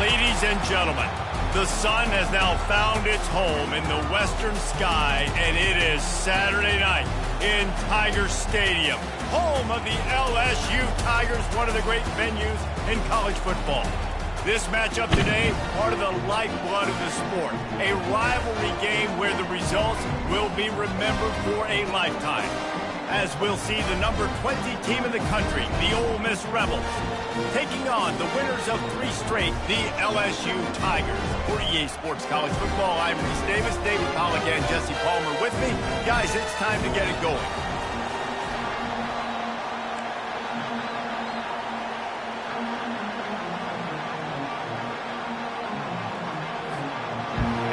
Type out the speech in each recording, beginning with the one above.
Ladies and gentlemen, the sun has now found its home in the western sky, and it is Saturday night in Tiger Stadium, home of the LSU Tigers, one of the great venues in college football. This matchup today, part of the lifeblood of the sport, a rivalry game where the results will be remembered for a lifetime. As we'll see the number 20 team in the country, the Ole Miss Rebels, taking on the winners of 3 straight, the LSU Tigers. For EA Sports College Football, I'm Reese Davis, David Pollack, and Jesse Palmer with me. Guys, it's time to get it going.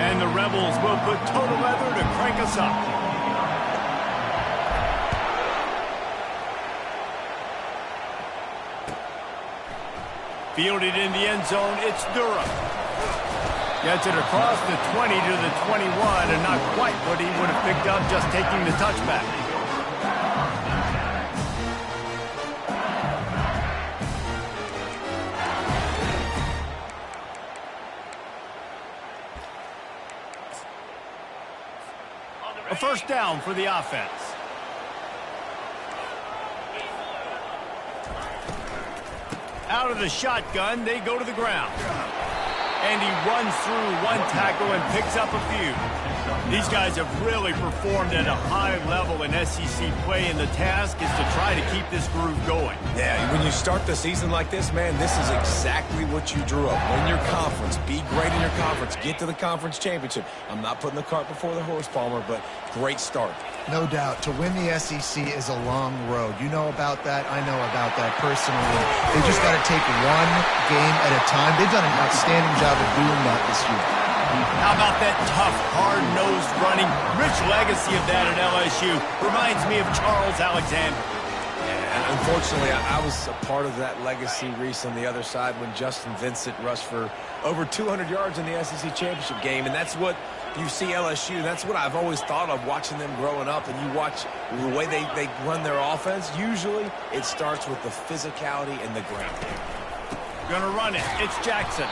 And the Rebels will put total leather to crank us up. Fielded in the end zone, it's Durham. Gets it across the 20 to the 21, and not quite what he would have picked up just taking the touchback. A first down for the offense. Out of the shotgun, they go to the ground. And he runs through one tackle and picks up a few. These guys have really performed at a high level in SEC play, and the task is to try to keep this groove going. Yeah, when you start the season like this, man, this is exactly what you drew up. Win your conference, be great in your conference, get to the conference championship. I'm not putting the cart before the horse, Palmer, but great start. No doubt. To win the SEC is a long road. You know about that. I know about that personally. They just got to take one game at a time. They've done an outstanding job of doing that this year. How about that tough, hard-nosed running? Rich legacy of that at LSU. Reminds me of Charles Alexander. Yeah, unfortunately, I was a part of that legacy, Reese, on the other side when Justin Vincent rushed for over 200 yards in the SEC championship game, and that's what you see LSU. That's what I've always thought of watching them growing up, and you watch the way they run their offense. Usually, it starts with the physicality and the ground game. Gonna run it. It's Jackson.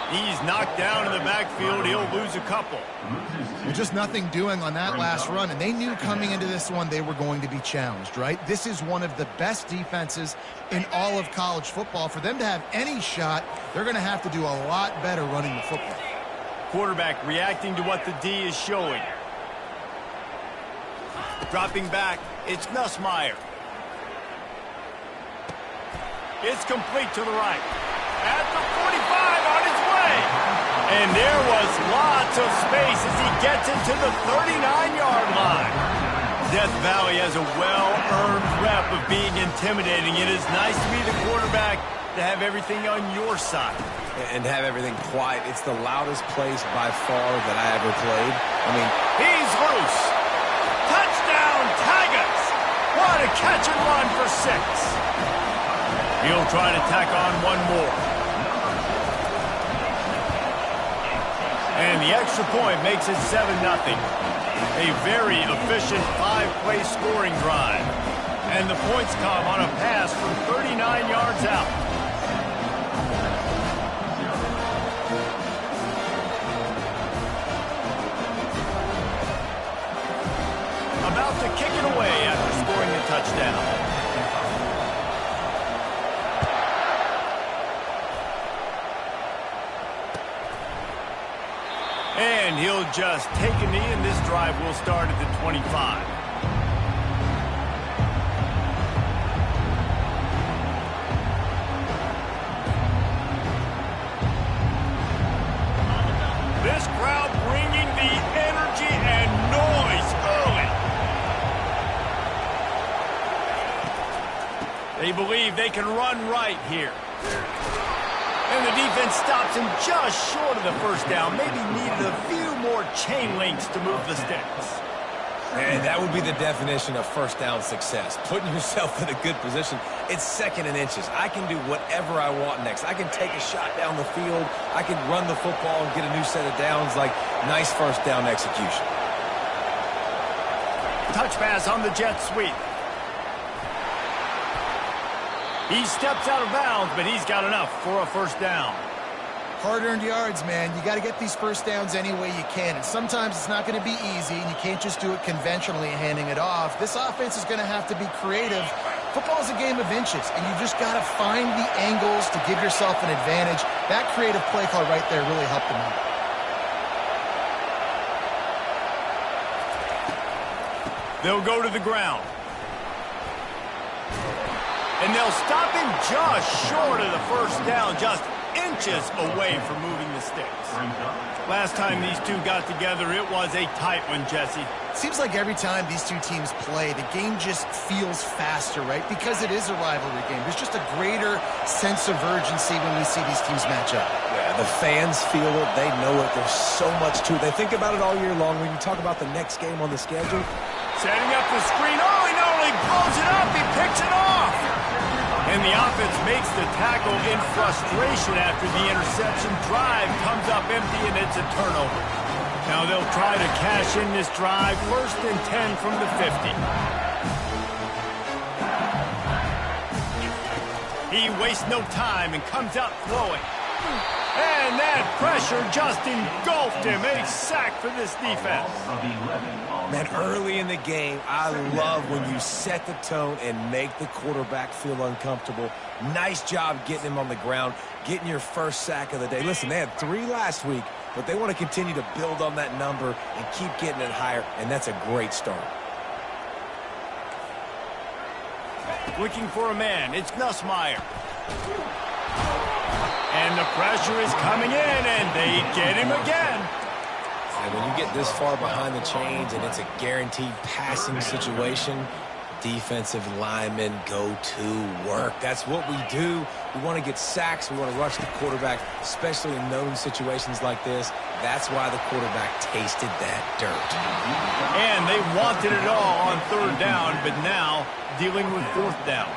He's knocked down in the backfield. He'll lose a couple. Well, just nothing doing on that last run, and they knew coming into this one they were going to be challenged, right? This is one of the best defenses in all of college football. For them to have any shot, they're going to have to do a lot better running the football. Quarterback reacting to what the D is showing. Dropping back, it's Nussmeier. It's complete to the right. At the 45, on his way. And there was lots of space as he gets it to the 39-yard line. Death Valley has a well-earned rep of being intimidating. It is nice to be the quarterback, to have everything on your side. And have everything quiet. It's the loudest place by far that I ever played. I mean, he's loose. Touchdown, Tigers. What a catch and run for 6. He'll try to tack on one more. And the extra point makes it 7-0. A very efficient 5-play scoring drive. And the points come on a pass from 39 yards out. About to kick it away after scoring the touchdown. And he'll just take a knee, and this drive will start at the 25. This crowd bringing the energy and noise early. They believe they can run right here. And the defense stops him just short of the first down. Maybe needed a few more chain links to move the sticks. And that would be the definition of first down success. Putting yourself in a good position. It's 2nd and inches. I can do whatever I want next. I can take a shot down the field. I can run the football and get a new set of downs. Like, nice first down execution. Touch pass on the jet sweep. He steps out of bounds, but he's got enough for a first down. Hard-earned yards, man. You got to get these first downs any way you can. And sometimes it's not going to be easy, and you can't just do it conventionally handing it off. This offense is going to have to be creative. Football is a game of inches, and you just got to find the angles to give yourself an advantage. That creative play call right there really helped them out. They'll go to the ground. And they'll stop him just short of the first down, just inches away from moving the sticks. Last time these two got together, it was a tight one, Jesse. Seems like every time these two teams play, the game just feels faster, right? Because it is a rivalry game. There's just a greater sense of urgency when we see these teams match up. Yeah, the fans feel it. They know it. There's so much to it. They think about it all year long. When you talk about the next game on the schedule, setting up the screen. Oh, he not only blows it up, he picks it off. And the offense makes the tackle in frustration after the interception. Drive comes up empty, and it's a turnover. Now they'll try to cash in this drive. 1st and 10 from the 50. He wastes no time and comes out throwing. And that pressure just engulfed him. A sack for this defense. man, early in the game, I love when you set the tone and make the quarterback feel uncomfortable. Nice job getting him on the ground, getting your first sack of the day. Listen, they had 3 last week, but they want to continue to build on that number and keep getting it higher, and that's a great start. Looking for a man. It's Nussmeier. And the pressure is coming in, and they get him again. And when you get this far behind the chains and it's a guaranteed passing situation, defensive linemen go to work. That's what we do. We want to get sacks. We want to rush the quarterback, especially in known situations like this. That's why the quarterback tasted that dirt. And they wanted it all on 3rd down, but now dealing with 4th down.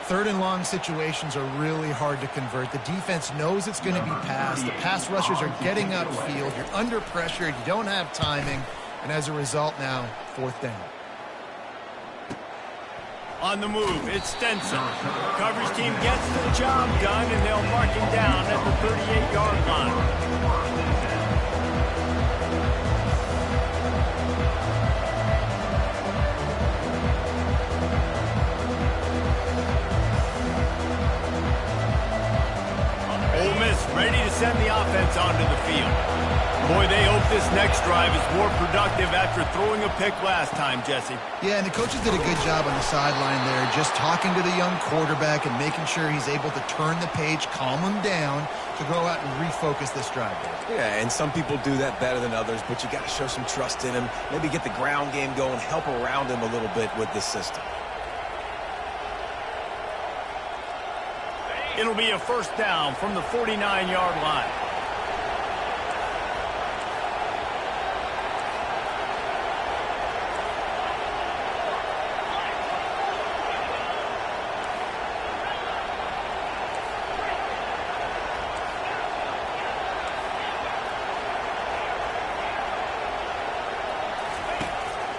3rd and long situations are really hard to convert. The defense knows it's going to be passed. The pass rushers are getting upfield. You're under pressure. You don't have timing. And as a result now, 4th down. On the move, it's Stenson. Coverage team gets the job done, and they'll mark him down at the 38-yard line. Ole Miss ready to send the offense onto the field. Boy, they hope this next drive is more productive after throwing a pick last time, Jesse. Yeah, and the coaches did a good job on the sideline there, just talking to the young quarterback and making sure he's able to turn the page, calm him down to go out and refocus this drive. Yeah, and some people do that better than others, but you got to show some trust in him, maybe get the ground game going, help around him a little bit with this system. It'll be a 1st down from the 49-yard line.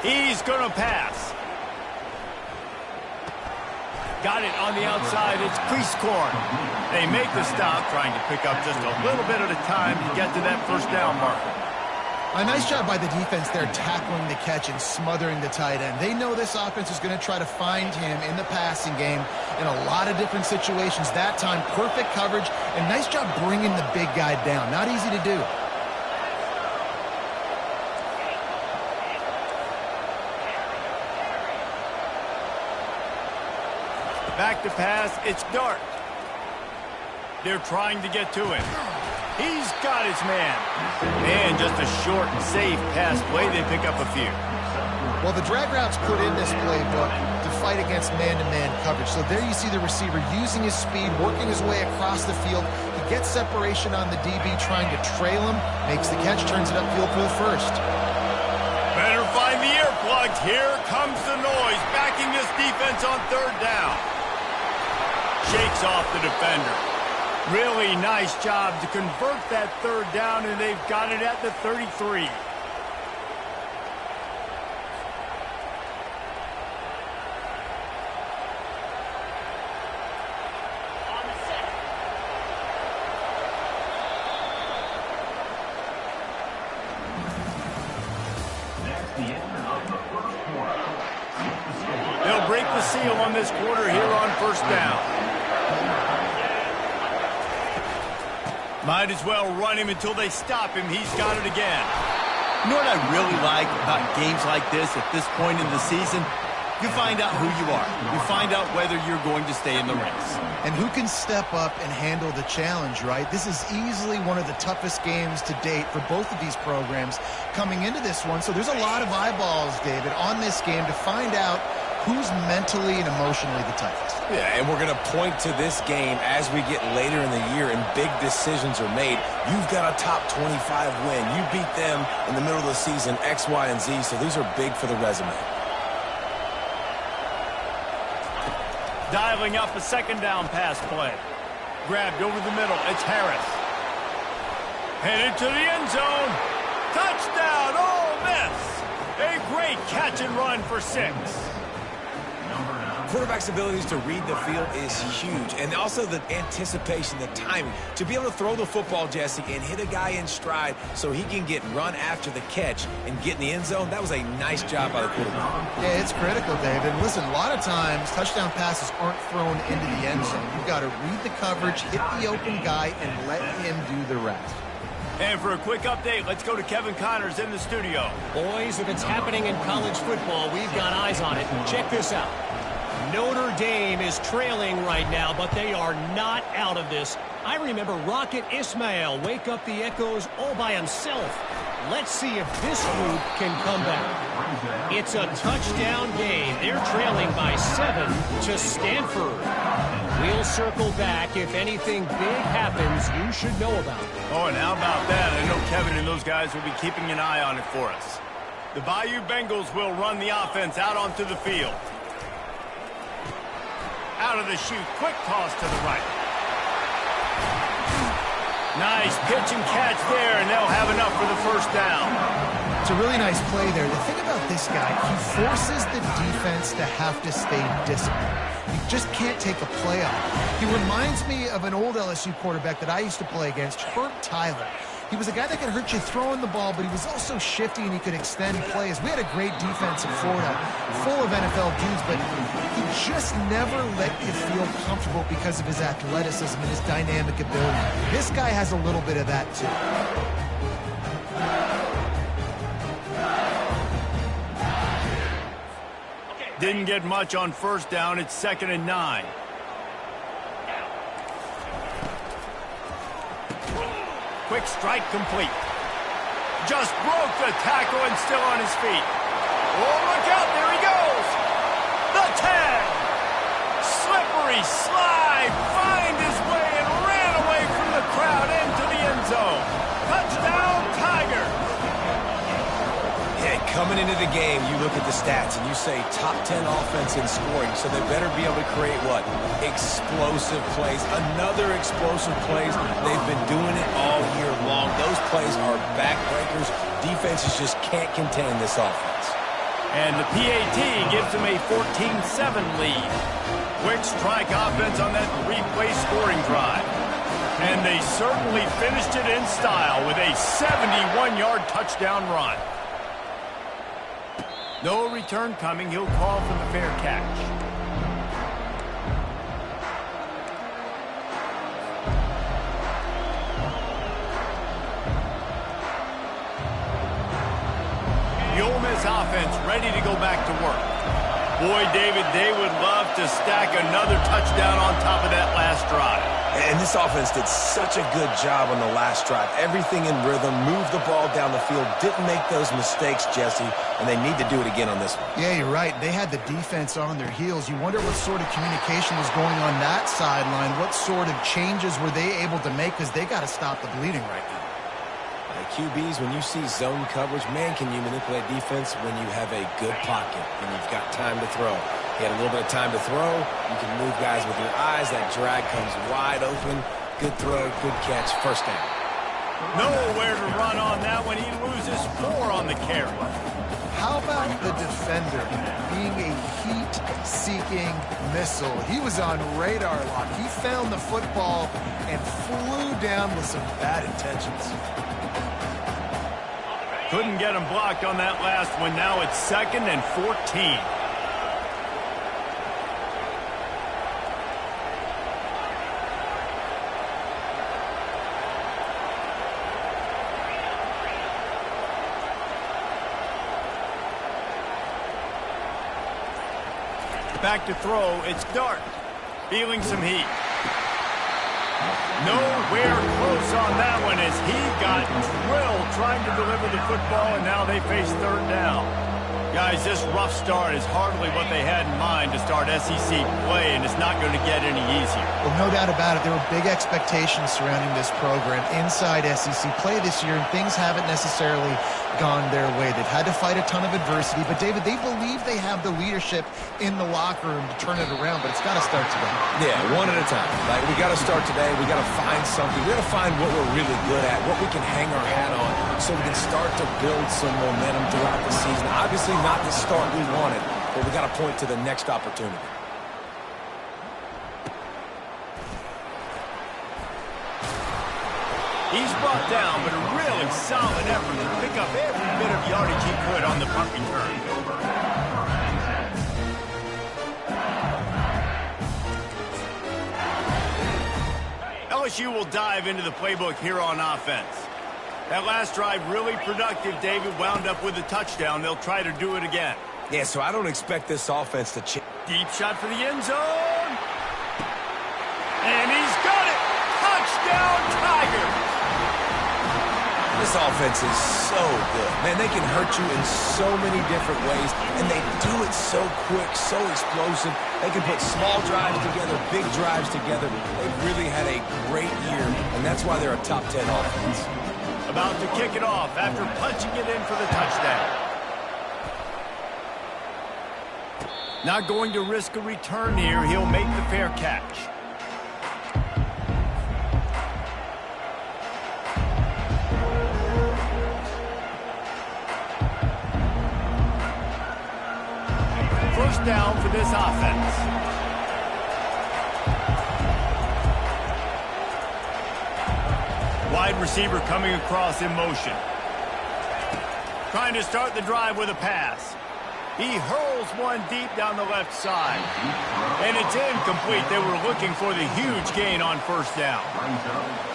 He's going to pass. Got it on the outside. It's Priestcorn. They make the stop, trying to pick up just a little bit at a time to get to that 1st down marker. A nice job by the defense there, tackling the catch and smothering the tight end. They know this offense is going to try to find him in the passing game in a lot of different situations. That time, perfect coverage, and nice job bringing the big guy down. Not easy to do. Back to pass, it's Dart. They're trying to get to him. He's got his man. And just a short and safe pass play, they pick up a few. Well, the drag routes put in this playbook to fight against man-to-man coverage. So there you see the receiver using his speed, working his way across the field. He gets separation on the DB, trying to trail him, makes the catch, turns it upfield for the 1st. Better find the earplugs. Here comes the noise, backing this defense on 3rd down. Shakes off the defender. Really nice job to convert that 3rd down, and they've got it at the 33. steal on this quarter here on first down. Might as well run him until they stop him. He's got it again. You know what I really like about games like this at this point in the season? You find out who you are. You find out whether you're going to stay in the race. And who can step up and handle the challenge, right? This is easily one of the toughest games to date for both of these programs coming into this one. So there's a lot of eyeballs, David, on this game to find out who's mentally and emotionally the toughest. Yeah, and we're going to point to this game as we get later in the year and big decisions are made. You've got a top 25 win. You beat them in the middle of the season, X, Y, and Z, so these are big for the resume. Dialing up a second down pass play. Grabbed over the middle. It's Harris. Headed to the end zone. Touchdown, Ole Miss. A great catch and run for 6. Quarterback's abilities to read the field is huge, and also the anticipation, the timing. To be able to throw the football, Jesse, and hit a guy in stride so he can get run after the catch and get in the end zone, that was a nice job by the quarterback. Yeah, it's critical, David. Listen, a lot of times touchdown passes aren't thrown into the end zone. You've got to read the coverage, hit the open guy, and let him do the rest. And for a quick update, let's go to Kevin Connors in the studio. Boys, if it's happening in college football, we've got eyes on it. Check this out. Notre Dame is trailing right now, but they are not out of this. I remember Rocket Ismail wake up the echoes all by himself. Let's see if this group can come back. It's a touchdown game. They're trailing by 7 to Stanford. We'll circle back if anything big happens you should know about. Oh, and how about that? I know Kevin and those guys will be keeping an eye on it for us. The Bayou Bengals will run the offense out onto the field. Out of the chute, quick toss to the right. Nice pitch and catch there, and they'll have enough for the first down. It's a really nice play there. The thing about this guy, he forces the defense to have to stay disciplined. You just can't take a play off. He reminds me of an old LSU quarterback that I used to play against, Herb Tyler. He was a guy that could hurt you throwing the ball, but he was also shifty and he could extend plays. We had a great defense in Florida, full of NFL dudes, but he just never let you feel comfortable because of his athleticism and his dynamic ability. This guy has a little bit of that too. Didn't get much on first down. It's 2nd and 9. Quick strike complete. Just broke the tackle and still on his feet. Oh, look out. There he goes. The tag. Slippery slide. Find his way and ran away from the crowd into the end zone. Touchdown, Tiger. Yeah, coming into the game, you look at the stats and you say top 10 offense in scoring, so they better be able to create what? Explosive plays. Another explosive plays. They've been doing it all year long. Those plays are backbreakers. Defenses just can't contain this offense. And the PAT gives them a 14-7 lead. Quick strike offense on that 3-play scoring drive. And they certainly finished it in style with a 71-yard touchdown run. No return coming. He'll call for the fair catch. The Ole Miss offense ready to go back to work. Boy, David, they would love to stack another touchdown on top of that last drive. And this offense did such a good job on the last drive. Everything in rhythm, moved the ball down the field, didn't make those mistakes, Jesse, and they need to do it again on this one. Yeah, you're right. They had the defense on their heels. You wonder what sort of communication was going on that sideline. What sort of changes were they able to make, because they got to stop the bleeding right now. QBs, when you see zone coverage, man, can you manipulate defense when you have a good pocket and you've got time to throw. He had a little bit of time to throw. You can move guys with your eyes. That drag comes wide open. Good throw, good catch, first down. Nowhere to run on that one. He loses 4 on the carry. How about the defender being a heat-seeking missile? He was on radar lock. He found the football and flew down with some bad intentions. Couldn't get him blocked on that last one. Now it's 2nd and 14. Back to throw. It's Dart. Feeling some heat. Nowhere close on that one as he got drilled trying to deliver the football, and now they face third down. Guys, this rough start is hardly what they had in mind to start SEC play, and it's not going to get any easier. Well, no doubt about it. There were big expectations surrounding this program inside SEC play this year, and things haven't necessarily gone their way. They've had to fight a ton of adversity, but David, they believe they have the leadership in the locker room to turn it around, but it's got to start today. Yeah, one at a time. Like, we got to start today. We got to find something. We got to find what we're really good at, what we can hang our hat on, so we can start to build some momentum throughout the season. Obviously, not the start we wanted, but we got to point to the next opportunity. He's brought down, but a really solid effort to pick up every bit of yardage he could on the punt return. LSU will dive into the playbook here on offense. That last drive really productive. David wound up with a touchdown. They'll try to do it again. Yeah, so I don't expect this offense to change. Deep shot for the end zone. And he's got it. Touchdown, Tigers. This offense is so good. Man, they can hurt you in so many different ways, and they do it so quick, so explosive. They can put small drives together, big drives together. They've really had a great year, and that's why they're a top 10 offense. About to kick it off after punching it in for the touchdown. Not going to risk a return here. He'll make the fair catch. First down for this offense. Wide receiver coming across in motion. Trying to start the drive with a pass. He hurls one deep down the left side. And it's incomplete. They were looking for the huge gain on first down.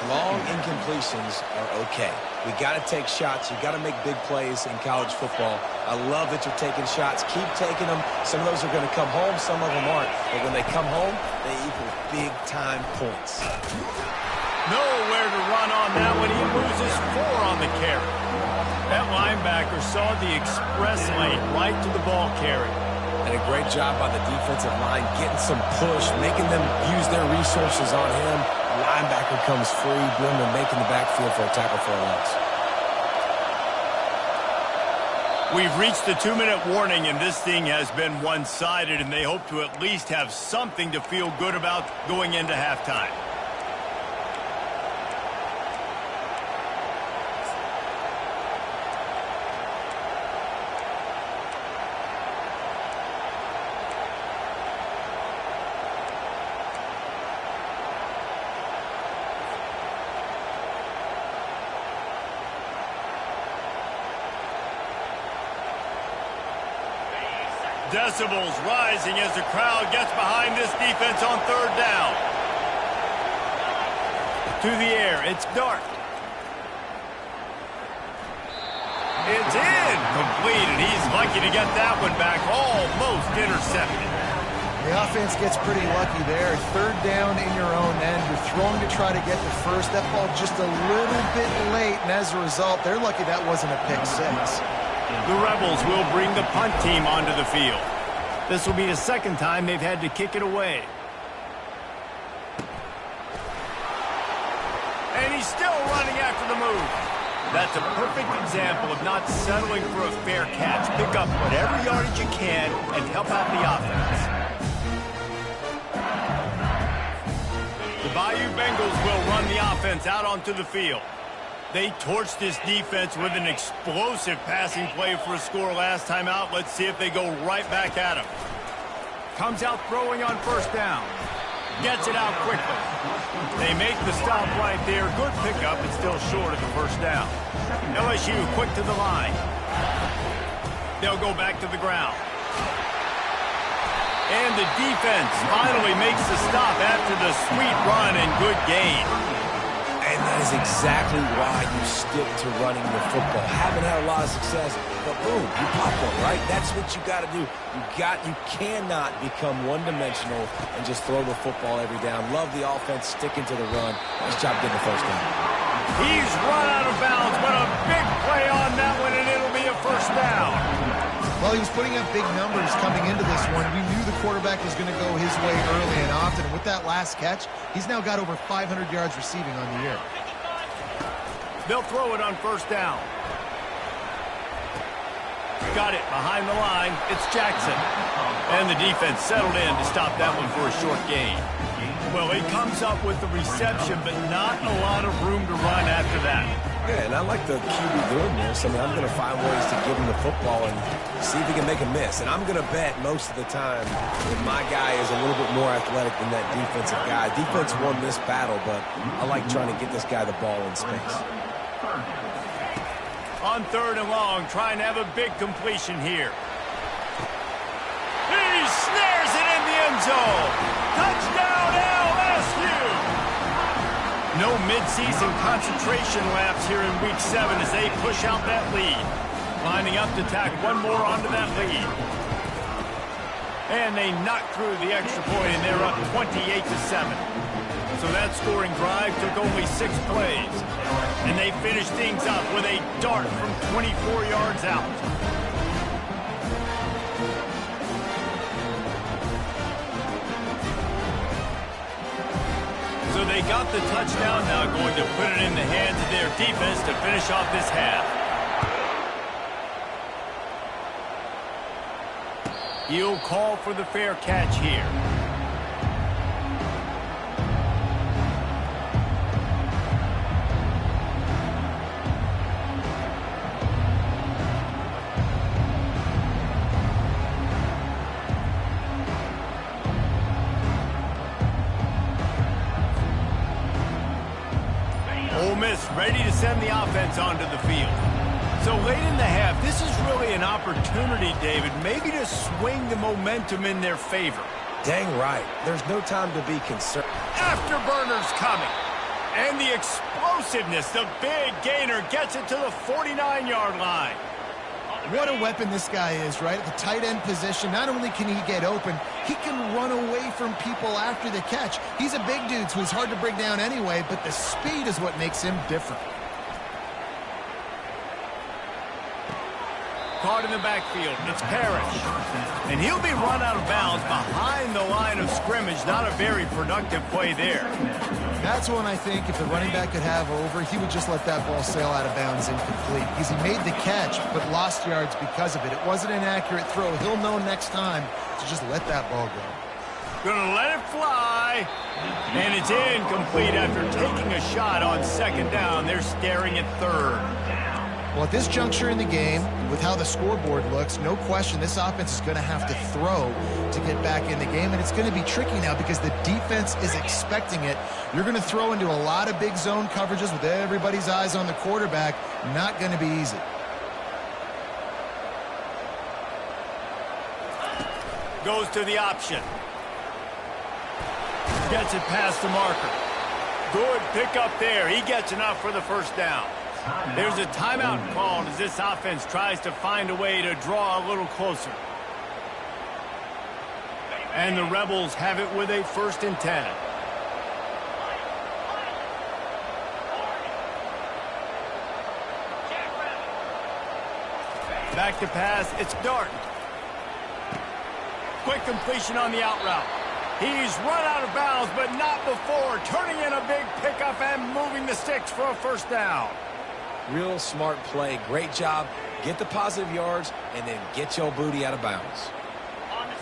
Long incompletions are okay. We got to take shots. You got to make big plays in college football. I love that you're taking shots. Keep taking them. Some of those are going to come home. Some of them aren't. But when they come home, they equal big-time points. Nowhere to run on that one. He loses 4 on the carry. That linebacker saw the express lane right to the ball carrier. And a great job by the defensive line, getting some push, making them use their resources on him. Linebacker comes free, boom, and making the backfield for a tackle for a loss. We've reached the 2-minute warning, and this thing has been one-sided, and they hope to at least have something to feel good about going into halftime. Decibels rising as the crowd gets behind this defense on third down. To the air, it's Dart. It's incomplete, and he's lucky to get that one back, almost intercepted. The offense gets pretty lucky there. Third down in your own end. You're throwing to try to get the first. That ball just a little bit late, and as a result, they're lucky that wasn't a pick six. The Rebels will bring the punt team onto the field. This will be the second time they've had to kick it away. And he's still running after the move. That's a perfect example of not settling for a fair catch. Pick up whatever yardage you can and help out the offense. The Bayou Bengals will run the offense out onto the field. They torched this defense with an explosive passing play for a score last time out. Let's see if they go right back at him. Comes out throwing on first down. Gets it out quickly. They make the stop right there. Good pickup, but still short of the first down. LSU quick to the line. They'll go back to the ground. And the defense finally makes the stop after the sweet run and good gain. And that is exactly why you stick to running the football. Haven't had a lot of success, but boom, you pop one, right? That's what you got to do. You cannot become one-dimensional and just throw the football every down. Love the offense sticking to the run. Nice job getting the first down. He's run out of bounds, but a big play on that one, and it'll be a first down. Well, he was putting up big numbers coming into this one. We knew the quarterback was going to go his way early and often. And with that last catch, he's now got over 500 yards receiving on the year. They'll throw it on first down. Got it behind the line. It's Jackson. And the defense settled in to stop that one for a short gain. Well, he comes up with the reception, but not a lot of room to run after that. Yeah, and I like the QB doing this. I mean, I'm going to find ways to give him the football and see if he can make a miss. And I'm going to bet most of the time that my guy is a little bit more athletic than that defensive guy. Defense won this battle, but I like trying to get this guy the ball in space. On third and long, trying to have a big completion here. He snares it in the end zone. Touchdown, LSU! No midseason concentration laps here in Week 7 as they push out that lead. Lining up to tack one more onto that lead. And they knock through the extra point, and they're up 28-7. So that scoring drive took only 6 plays. And they finished things up with a dart from 24 yards out. So they got the touchdown, now going to put it in the hands of their defense to finish off this half. He'll call for the fair catch here. Ole Miss ready to send the offense onto the field. So late in the half, this is really an opportunity, David, maybe to swing the momentum in their favor. Dang right. There's no time to be concerned. Afterburners coming. And the explosiveness, the big gainer gets it to the 49-yard line. What a weapon this guy is, right? At the tight end position, not only can he get open, he can run away from people after the catch. He's a big dude, so he's hard to bring down anyway, but the speed is what makes him different. Caught in the backfield, it's Parrish. And he'll be run out of bounds behind the line of scrimmage. Not a very productive play there. That's one I think if the running back could have over, he would just let that ball sail out of bounds incomplete. Because he made the catch, but lost yards because of it. It wasn't an accurate throw. He'll know next time to just let that ball go. Gonna let it fly. And it's incomplete after taking a shot on second down. They're staring at third. Well, at this juncture in the game, with how the scoreboard looks, no question this offense is going to have to throw to get back in the game, and it's going to be tricky now because the defense is expecting it. You're going to throw into a lot of big zone coverages with everybody's eyes on the quarterback. Not going to be easy. Goes to the option. Gets it past the marker. Good pickup there. He gets enough for the first down. There's a timeout called as this offense tries to find a way to draw a little closer. And the Rebels have it with a 1st and 10. Back to pass, it's Dart. Quick completion on the out route. He's run out of bounds, but not before. Turning in a big pickup and moving the sticks for a first down. Real smart play. Great job. Get the positive yards and then get your booty out of bounds.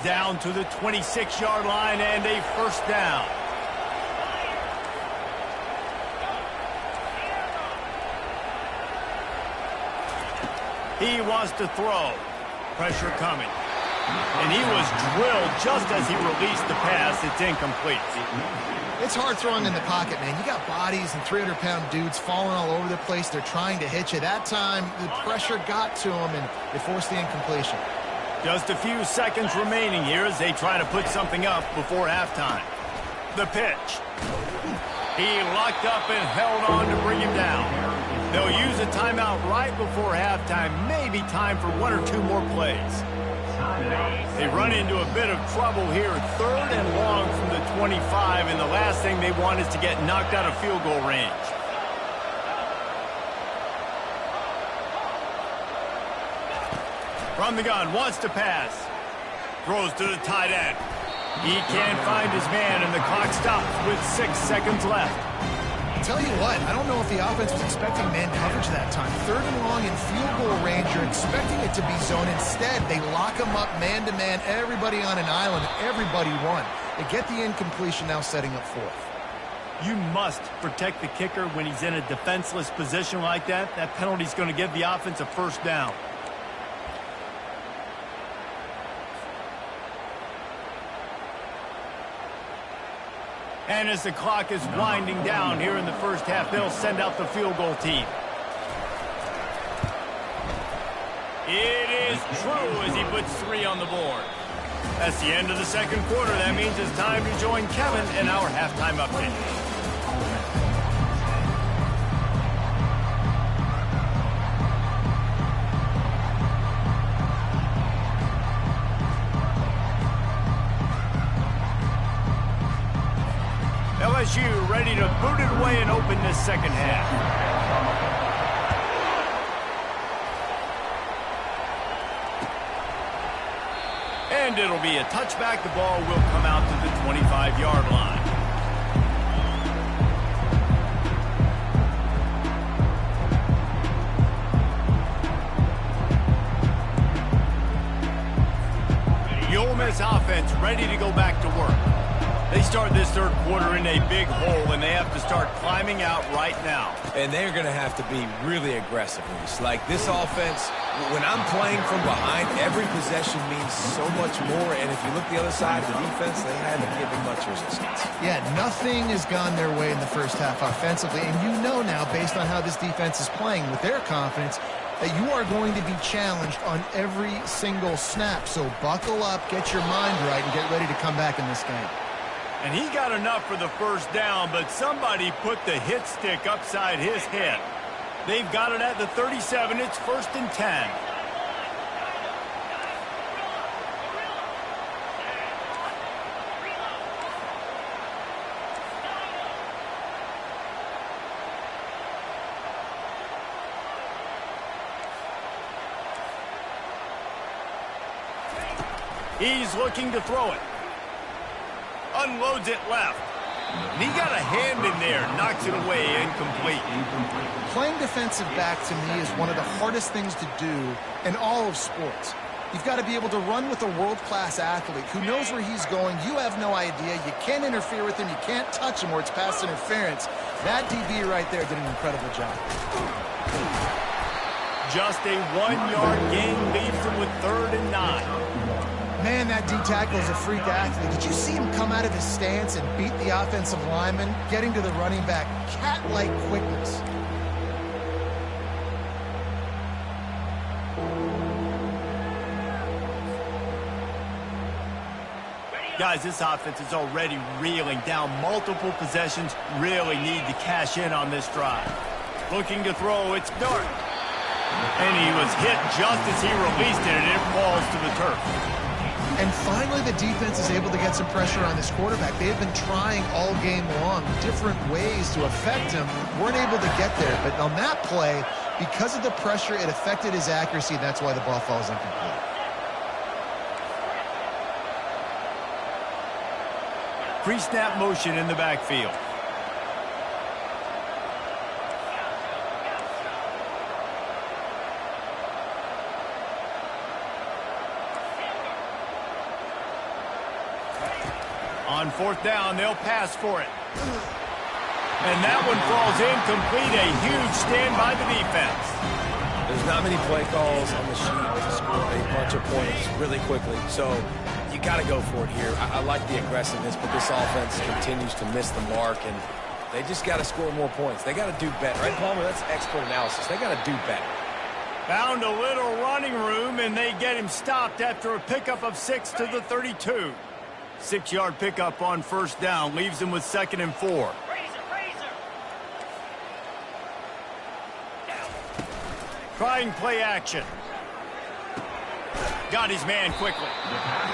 Down to the 26-yard line and a first down. He wants to throw. Pressure coming. And he was drilled just as he released the pass. It's incomplete. It's hard throwing in the pocket, man. You got bodies and 300-pound dudes falling all over the place. They're trying to hit you. That time, the pressure got to him, and it forced the incompletion. Just a few seconds remaining here as they try to put something up before halftime. The pitch. He locked up and held on to bring him down. They'll use a timeout right before halftime. Maybe time for one or two more plays. They run into a bit of trouble here. 3rd and long from the 25, and the last thing they want is to get knocked out of field goal range. From the gun, wants to pass. Throws to the tight end. He can't find his man, and the clock stops with 6 seconds left. Tell you what, I don't know if the offense was expecting man coverage that time. 3rd and long in field goal range, you're expecting it to be zone. Instead, they lock him up man-to-man, everybody on an island, everybody won. They get the incompletion, now setting up 4th. You must protect the kicker when he's in a defenseless position like that. That penalty's going to give the offense a 1st down. And as the clock is winding down here in the first half, they'll send out the field goal team. It is true as he puts 3 on the board. That's the end of the second quarter. That means it's time to join Kevin in our halftime update. LSU ready to boot it away and open this second half. And it'll be a touchback. The ball will come out to the 25-yard line. The Ole Miss offense ready to go back to work. They start this third quarter in a big hole, and they have to start climbing out right now. And they're going to have to be really aggressive. Like this offense, when I'm playing from behind, every possession means so much more. And if you look the other side of the defense, they haven't given much resistance. Yeah, nothing has gone their way in the first half offensively. And you know now, based on how this defense is playing with their confidence, that you are going to be challenged on every single snap. So buckle up, get your mind right, and get ready to come back in this game. And he got enough for the 1st down, but somebody put the hit stick upside his head. They've got it at the 37. It's 1st and 10. He's looking to throw it. Unloads it left. And he got a hand in there, knocks it away, incomplete. Playing defensive back, to me, is one of the hardest things to do in all of sports. You've got to be able to run with a world-class athlete who knows where he's going. You have no idea. You can't interfere with him. You can't touch him or it's pass interference. That DB right there did an incredible job. Just a 1-yard gain leaves him with 3rd and 9. Man, that D-tackle is a freak athlete. Did you see him come out of his stance and beat the offensive lineman, getting to the running back? Cat-like quickness. Guys, this offense is already reeling down multiple possessions. Really need to cash in on this drive. Looking to throw, it's Dart. And he was hit just as he released it, and it falls to the turf. And finally, the defense is able to get some pressure on this quarterback. They have been trying all game long different ways to affect him. Weren't able to get there. But on that play, because of the pressure, it affected his accuracy. That's why the ball falls incomplete. Pre-snap motion in the backfield. On 4th down, they'll pass for it. And that one falls incomplete. A huge stand by the defense. There's not many play calls on the sheet to score a bunch of points really quickly. So you got to go for it here. I like the aggressiveness, but this offense continues to miss the mark, and they just got to score more points. They got to do better. Right, Palmer? That's expert analysis. They got to do better. Found a little running room, and they get him stopped after a pickup of 6 to the 32. 6-yard pickup on 1st down leaves him with 2nd and 4. Trying play action. Got his man quickly.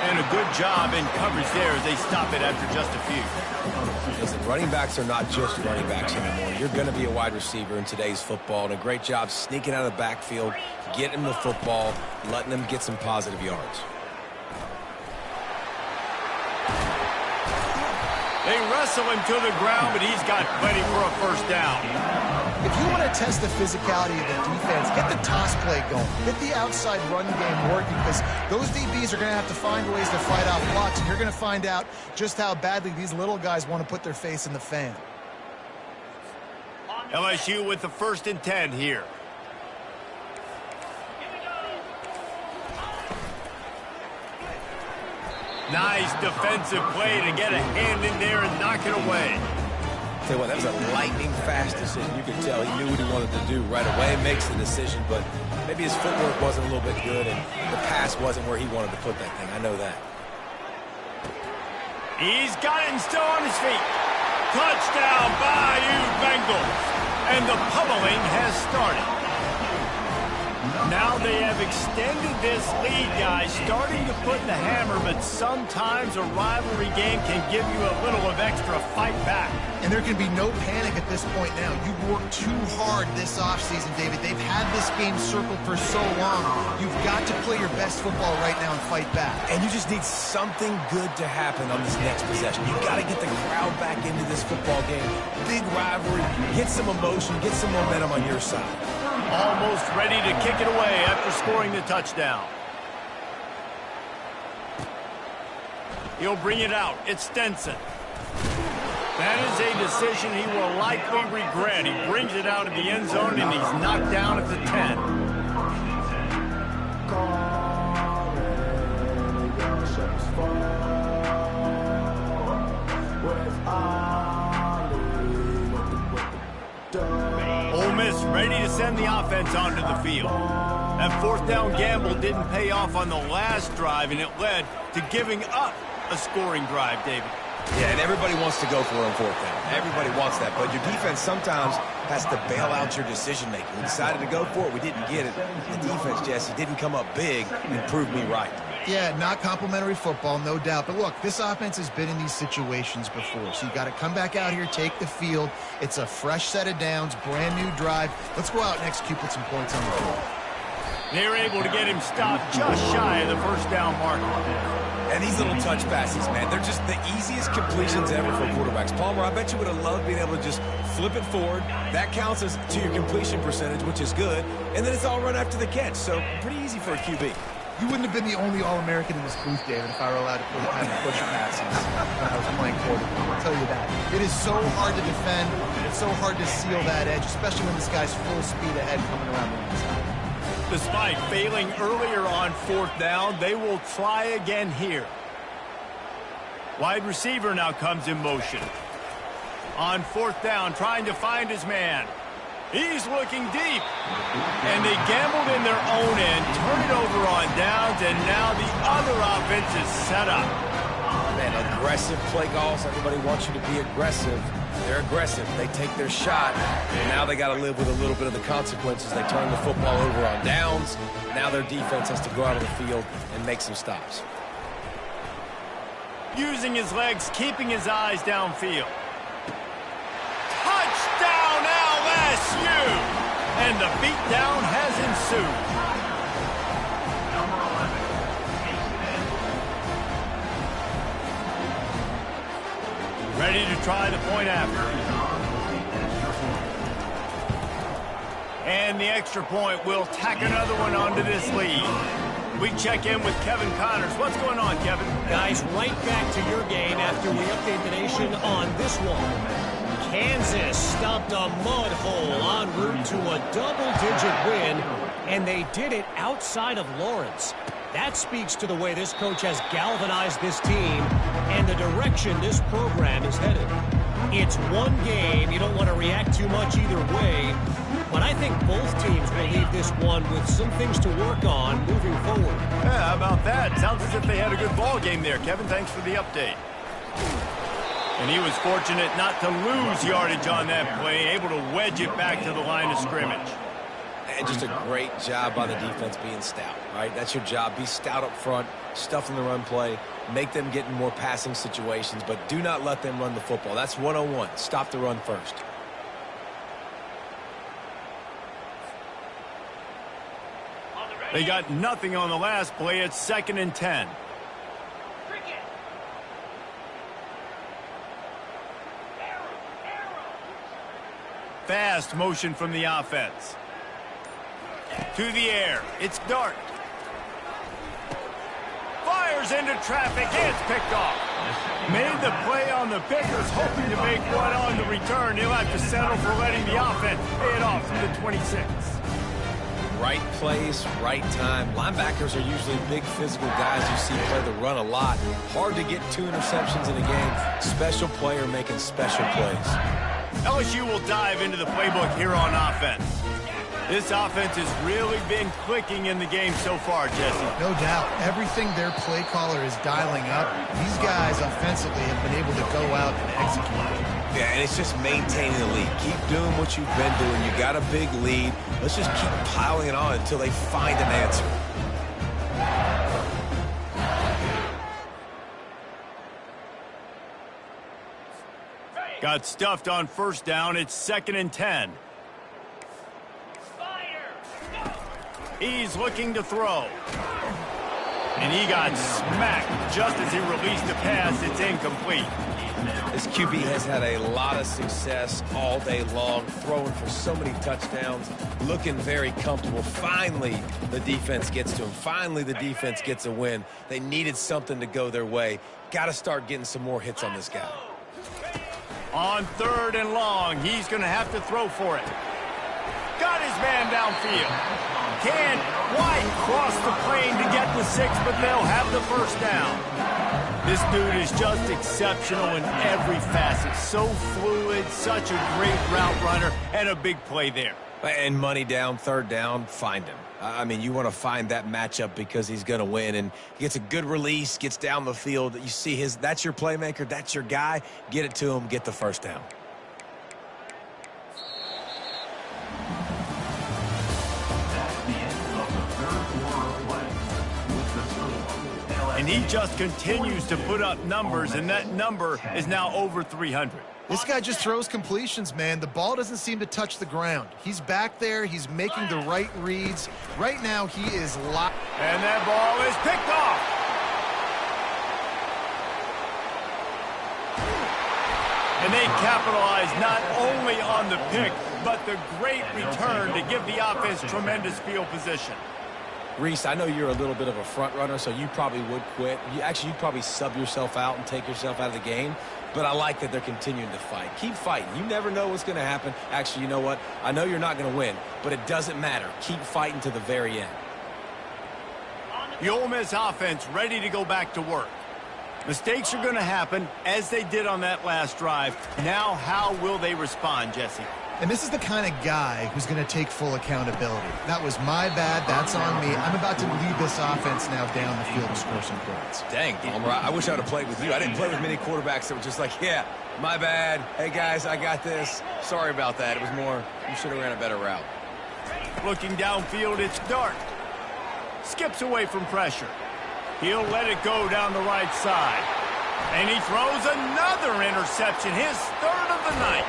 And a good job in coverage there as they stop it after just a few. Listen, running backs are not just running backs anymore. You're going to be a wide receiver in today's football, and a great job sneaking out of the backfield, getting the football, letting them get some positive yards. They wrestle him to the ground, but he's got plenty for a first down. If you want to test the physicality of the defense, get the toss play going. Get the outside run game working, because those DBs are going to have to find ways to fight off blocks, and you're going to find out just how badly these little guys want to put their face in the fan. LSU with the 1st and 10 here. Nice defensive play to get a hand in there and knock it away. Tell you what, that was a lightning-fast decision. You could tell he knew what he wanted to do right away. Makes the decision, but maybe his footwork wasn't a little bit good, and the pass wasn't where he wanted to put that thing. I know that. He's got it and still on his feet. Touchdown, Bayou Bengals. And the pummeling has started. Now they have extended this lead, guys, starting to put the hammer, but sometimes a rivalry game can give you a little of extra fight back. And there can be no panic at this point now. You've worked too hard this offseason, David. They've had this game circled for so long. You've got to play your best football right now and fight back. And you just need something good to happen on this next possession. You've got to get the crowd back into this football game. Big rivalry, get some emotion, get some momentum on your side. Almost ready to kick it away after scoring the touchdown. He'll bring it out. It's Stenson. That is a decision he will likely regret. He brings it out of the end zone, and he's knocked down at the 10. Ole Miss ready to send the offense onto the field. That 4th down gamble didn't pay off on the last drive, and it led to giving up a scoring drive, David. Yeah, and everybody wants to go for it on 4th down. Everybody wants that, but your defense sometimes has to bail out your decision-making. We decided to go for it. We didn't get it. The defense, Jesse, didn't come up big and prove me right. Yeah, not complimentary football, no doubt. But look, this offense has been in these situations before. So you got to come back out here, take the field. It's a fresh set of downs, brand new drive. Let's go out and execute, put some points on the board. They were able to get him stopped just shy of the 1st down marker. And these little touch passes, man, they're just the easiest completions ever for quarterbacks. Palmer, I bet you would have loved being able to just flip it forward. That counts as to your completion percentage, which is good. And then it's all run after the catch. So pretty easy for a QB. You wouldn't have been the only All-American in this booth, David, if I were allowed to put kind of push passes when I was playing quarterback. I'll tell you that. It is so hard to defend. It's so hard to seal that edge, especially when this guy's full speed ahead coming around the inside. Despite failing earlier on 4th down, they will try again here. Wide receiver now comes in motion. On 4th down, trying to find his man. He's looking deep. And they gambled in their own end, turn it over on downs, and now the other offense is set up. Man, aggressive play calls. Everybody wants you to be aggressive. They're aggressive. They take their shot, and now they got to live with a little bit of the consequences. They turn the football over on downs. Now their defense has to go out on the field and make some stops. Using his legs, keeping his eyes downfield. Touchdown LSU! And the beatdown has ensued. Ready to try the point after. And the extra point will tack another one onto this lead. We check in with Kevin Connors. What's going on, Kevin? Guys, right back to your game after we update the nation on this one. Kansas stopped a mud hole en route to a double-digit win, and they did it outside of Lawrence. That speaks to the way this coach has galvanized this team and the direction this program is headed. It's one game. You don't want to react too much either way, but I think both teams will leave this one with some things to work on moving forward. Yeah, how about that? Sounds as if they had a good ball game there. Kevin, thanks for the update. And he was fortunate not to lose yardage on that play, able to wedge it back to the line of scrimmage. And just a great job by the defense being stout, right? That's your job. Be stout up front, stuff in the run play, make them get in more passing situations, but do not let them run the football. That's 101. Stop the run first. They got nothing on the last play. It's 2nd and 10. Fast motion from the offense. To the air. It's Dart. Fires into traffic. It's picked off. Made the play on the pick. Was hoping to make one on the return. He'll have to settle for letting the offense pay it off from the 26. Right place, right time. Linebackers are usually big physical guys you see play the run a lot. Hard to get 2 interceptions in a game. Special player making special plays. LSU will dive into the playbook here on offense. This offense has really been clicking in the game so far, Jesse. No doubt. Everything their play caller is dialing up, these guys offensively have been able to go out and execute. Yeah, and it's just maintaining the lead. Keep doing what you've been doing. You got a big lead. Let's just keep piling it on until they find an answer. Got stuffed on 1st down. It's 2nd and 10. He's looking to throw. And he got smacked just as he released the pass. It's incomplete. This QB has had a lot of success all day long, throwing for so many touchdowns, looking very comfortable. Finally, the defense gets to him. Finally, the defense gets a win. They needed something to go their way. Got to start getting some more hits on this guy. On 3rd and long, he's going to have to throw for it. Got his man downfield. Can White cross the plane to get the 6, but they'll have the 1st down. This dude is just exceptional in every facet. So fluid, such a great route runner, and a big play there. And money down, 3rd down, find him. I mean, you want to find that matchup because he's going to win, and he gets a good release, gets down the field. You see that's your playmaker, that's your guy. Get it to him, get the 1st down. And he just continues to put up numbers, and that number is now over 300. This guy just throws completions, man. The ball doesn't seem to touch the ground. He's back there. He's making the right reads. Right now, he is locked. And that ball is picked off. And they capitalize not only on the pick, but the great return to give the offense tremendous field position. Reese, I know you're a little bit of a front runner, so you probably would quit. You'd probably sub yourself out and take yourself out of the game. But I like that they're continuing to fight. Keep fighting. You never know what's going to happen. Actually, you know what? I know you're not going to win, but it doesn't matter. Keep fighting to the very end. The Ole Miss offense ready to go back to work. Mistakes are going to happen, as they did on that last drive. Now, how will they respond, Jesse? And this is the kind of guy who's going to take full accountability. That was my bad. That's on me. I'm about to lead this offense now down the field to score some points. Dang, Palmer, I wish I would have played with you. I didn't play with many quarterbacks that were just like, yeah, my bad. Hey, guys, I got this. Sorry about that. It was more, you should have ran a better route. Looking downfield, it's Dart. Skips away from pressure. He'll let it go down the right side. And he throws another interception, his 3rd of the night.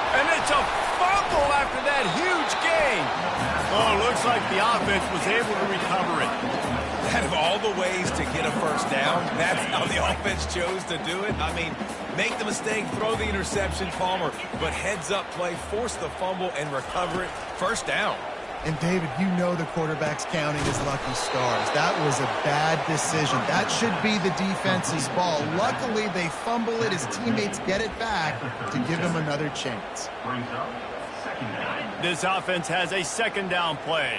And it's a fumble after that huge gain. Oh, looks like the offense was able to recover it. Out of all the ways to get a 1st down, that's how the offense chose to do it. I mean, make the mistake, throw the interception, Palmer, but heads-up play, force the fumble, and recover it. 1st down. And, David, you know the quarterback's counting his lucky stars. That was a bad decision. That should be the defense's ball. Luckily, they fumble it. His teammates get it back to give him another chance. This offense has a 2nd down play.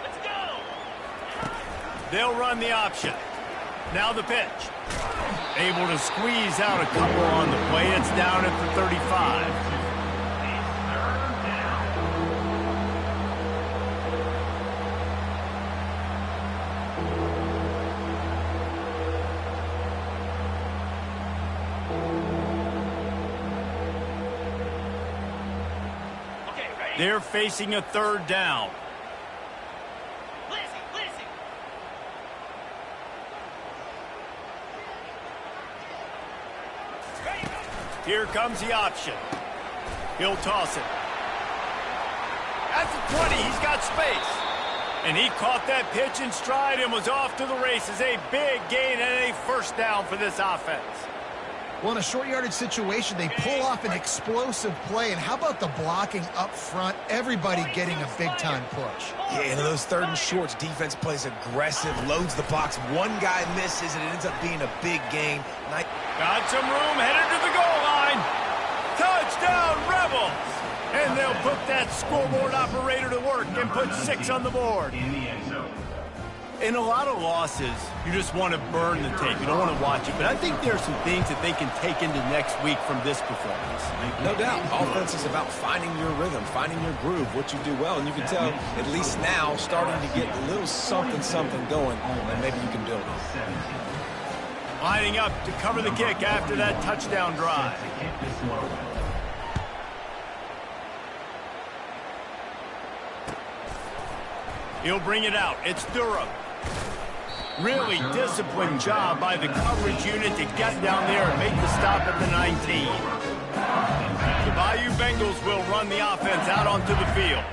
Let's go. They'll run the option. Now the pitch. Able to squeeze out a couple on the play. It's down at the 35. They're facing a third down. Here comes the option. He'll toss it. At the 20, he's got space. And he caught that pitch in stride and was off to the races. A big gain and a first down for this offense. Well, in a short yardage situation, they pull off an explosive play. And how about the blocking up front? Everybody getting a big-time push. Yeah, in those third and shorts, defense plays aggressive, loads the box. One guy misses, and it ends up being a big gain. Got some room, headed to the goal line. Touchdown, Rebels! And they'll put that scoreboard operator to work and put 6 on the board. In a lot of losses, you just want to burn the tape. You don't want to watch it. But I think there are some things that they can take into next week from this performance. No doubt. Offense is about finding your rhythm, finding your groove, what you do well. And you can tell, at least now, starting to get a little something going, and maybe you can build it. Lining up to cover the kick after that touchdown drive. He'll bring it out. It's Durham. Really disciplined job by the coverage unit to get down there and make the stop at the 19. The Bayou Bengals will run the offense out onto the field.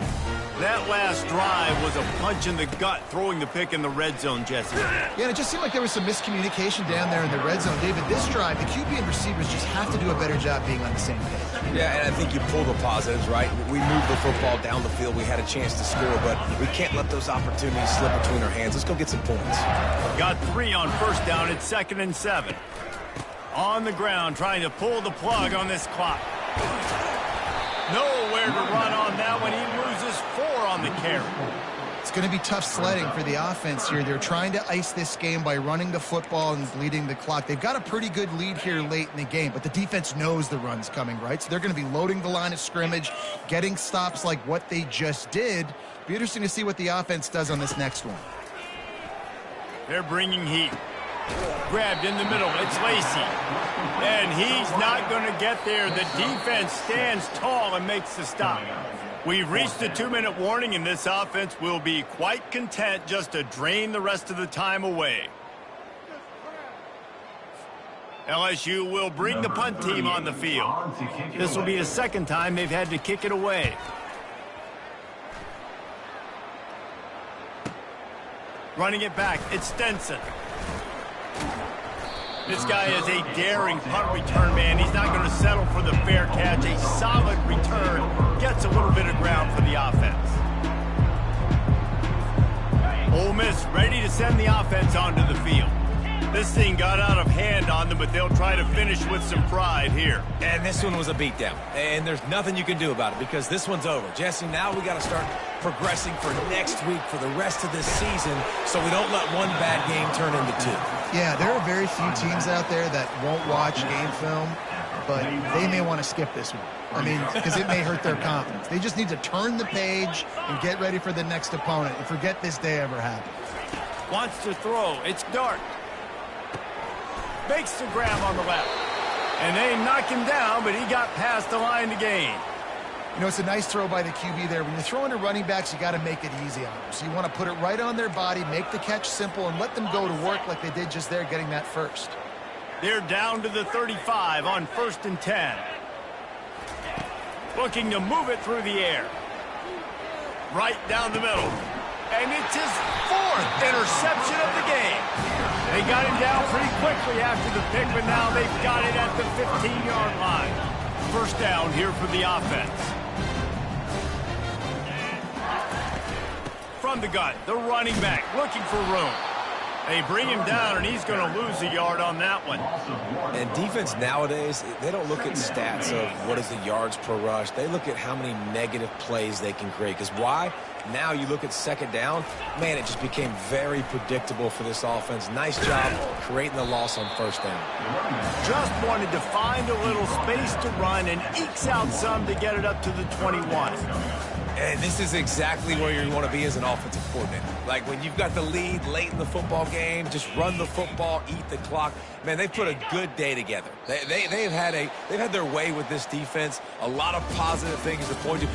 That last drive was a punch in the gut, throwing the pick in the red zone, Jesse. Yeah, and it just seemed like there was some miscommunication down there in the red zone. David, this drive, the QB and receivers just have to do a better job being on the same page. Yeah, and I think you pull the positives, right? We moved the football down the field. We had a chance to score, but we can't let those opportunities slip between our hands. Let's go get some points. Got 3 on first down. It's 2nd and 7. On the ground, trying to pull the plug on this clock. Nowhere to run on that one. He loses 4 on the carry. It's going to be tough sledding for the offense here. They're trying to ice this game by running the football and bleeding the clock. They've got a pretty good lead here late in the game, but the defense knows the run's coming, right? So they're going to be loading the line of scrimmage, getting stops like what they just did. Be interesting to see what the offense does on this next one. They're bringing heat. Grabbed in the middle. It's Lacey. And he's not going to get there. The defense stands tall and makes the stop. We've reached the 2-minute warning, and this offense will be quite content just to drain the rest of the time away. LSU will bring the punt team on the field. This will be the second time they've had to kick it away. Running it back, it's Stenson. This guy is a daring punt return man. He's not going to settle for the fair catch. A solid return. Gets a little bit of ground for the offense. Ole Miss ready to send the offense onto the field. This thing got out of hand on them, but they'll try to finish with some pride here. And this one was a beatdown. And there's nothing you can do about it because this one's over. Jesse, now we got to start progressing for next week, for the rest of this season, so we don't let one bad game turn into 2. Yeah, there are very few teams out there that won't watch game film, but they may want to skip this one. I mean, because it may hurt their confidence. They just need to turn the page and get ready for the next opponent and forget this day ever happened. Wants to throw. It's Dart. Makes the grab on the left. And they knock him down, but he got past the line to gain. You know, it's a nice throw by the QB there. When you're throwing to running backs, you got to make it easy on them. So you want to put it right on their body, make the catch simple, and let them go to work like they did just there, getting that first. They're down to the 35 on 1st and 10. Looking to move it through the air. Right down the middle. And it's his 4th interception of the game. They got him down pretty quickly after the pick, but now they've got it at the 15-yard line. First down here for the offense. From the gun, the running back looking for room. They bring him down, and he's going to lose a yard on that one. And defense nowadays, they don't look at stats of what is the yards per rush. They look at how many negative plays they can create. Because why? Now you look at second down, man, it just became very predictable for this offense. Nice job creating the loss on first down. Just wanted to find a little space to run and ekes out some to get it up to the 21. And this is exactly where you want to be as an offensive coordinator. Like when you've got the lead late in the football game, just run the football, eat the clock. Man, they put a good day together. They've had their way with this defense. A lot of positive things to point to.